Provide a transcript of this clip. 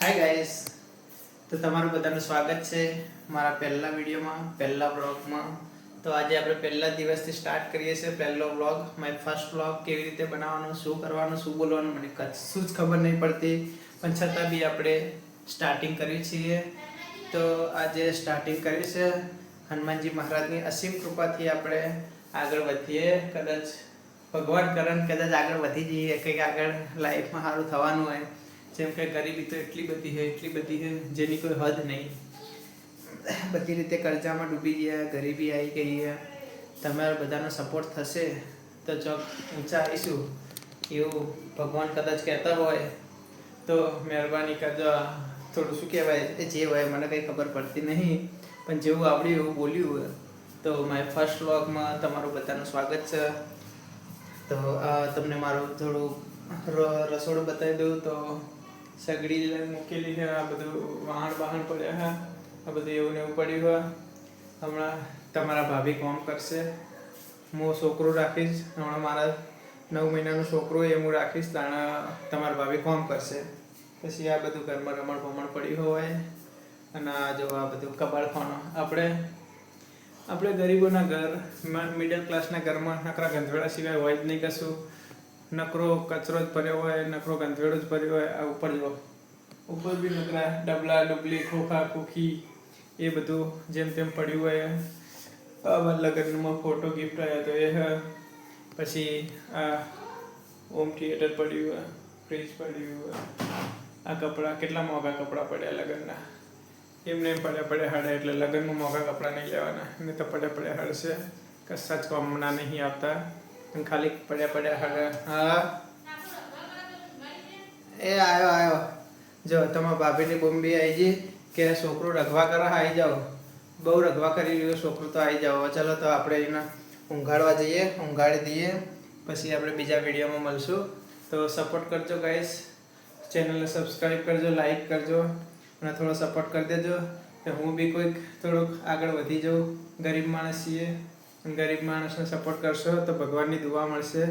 Hi guys, તો તમારું બધાનું સ્વાગત છે મારા પહેલા વિડીયોમાં, પહેલા વ્લોગમાં. તો આજે આપણે પહેલા દિવસથી સ્ટાર્ટ કરીએ છીએ પહેલો વ્લોગ, માય ફર્સ્ટ વ્લોગ. કેવી રીતે બનાવવાનું, શું કરવાનું, શું બોલવાનું મને કશું જ ખબર નહીં પડતી, પણ છતાં બી આપણે સ્ટાર્ટિંગ કરીએ છીએ. તો આજે સ્ટાર્ટિંગ કરી છે હનુમાનજી મહારાજની અસીમ કૃપાથી આપણે આગળ વધીએ. કદાચ ભગવાન કરન કદાચ આગળ વધી જઈએ, કંઈક આગળ લાઈફમાં સારું થવાનું હોય. જેમ કે ગરીબી તો એટલી બધી છે જેની કોઈ હદ નહીં. બધી રીતે કર્જામાં ડૂબી ગયા, ગરીબી આવી ગઈ છે. તમારા બધાનો સપોર્ટ થશે તો ચોક ઊંચા આવીશું એવું ભગવાન કદાચ કહેતા હોય તો મહેરબાની કરજો. થોડું શું કહેવાય, જે હોય મને કંઈ ખબર પડતી નહીં, પણ જેવું આવડ્યું એવું બોલ્યું હોય. તો માય ફર્સ્ટ વ્લોગમાં તમારું બધાનું સ્વાગત છે. તો તમને મારું થોડું રસોડું બતાવી દઉં. તો સગડી મૂકેલી છે, આ બધું વાહણ પડ્યા છે, આ બધું એવું ને એવું પડ્યું છે. હમણાં તમારા ભાભી કોમ કરશે, હું છોકરું રાખીશ. હમણાં મારા 9 મહિનાનું છોકરું એ હું રાખીશ, તાણા તમારા ભાભી કોમ કરશે. પછી આ બધું ઘરમાં રમણ પડ્યું હોય. અને આ જો આ બધું કબાડખાનું. આપણે ગરીબોના ઘર, મિડલ ક્લાસના ઘરમાં નકરા ગંધવેડા સિવાય હોય જ નહીં કશું. નકરો કચરો જ ભર્યો હોય, નકરો ગંધવેડો જ ભર્યો હોય. આ ઉપર જો, ઉપર બી નકરા ડબલા ડબલી, ખોખા ખોખી એ બધું જેમ તેમ પડ્યું હોય. આવા લગ્નમાં ફોટો ગિફ્ટ આવ્યા તો એ પછી આ હોમ થિયેટર પડ્યું હોય, ફ્રીજ પડ્યું હોય. આ કપડાં, કેટલા મોંઘા કપડાં પડ્યા લગ્નના. એમને પડ્યા હળે, એટલે લગ્નમાં મોંઘા કપડાં નહીં લેવાના. એમને તો પડ્યા હળશે, કશા જ કોમના નહીં આવતા, ખાલી પડ્યા હળે. હા એ આવ્યો. જો તમારા ભાભીની બોમ્બે આવી ગઈ કે છોકરું રગવા કરવા આવી જાઓ. બહુ રગવા કરી રહ્યો છોકરું, તો આવી જાઓ. ચલો તો આપણે એને ઊંઘાડવા જઈએ, ઊંઘાડી દઈએ, પછી આપણે બીજા વિડીયોમાં મળશું. તો સપોર્ટ કરજો ગાઈસ, ચેનલને સબસ્ક્રાઈબ કરજો, લાઈક કરજો અને થોડો સપોર્ટ કરી દેજો કે હું બી કોઈક થોડુંક આગળ વધી જાઉં. ગરીબ માણસ છીએ, ગરીબ માણસને સપોર્ટ કરશો તો ભગવાનની દુઆ મળશે.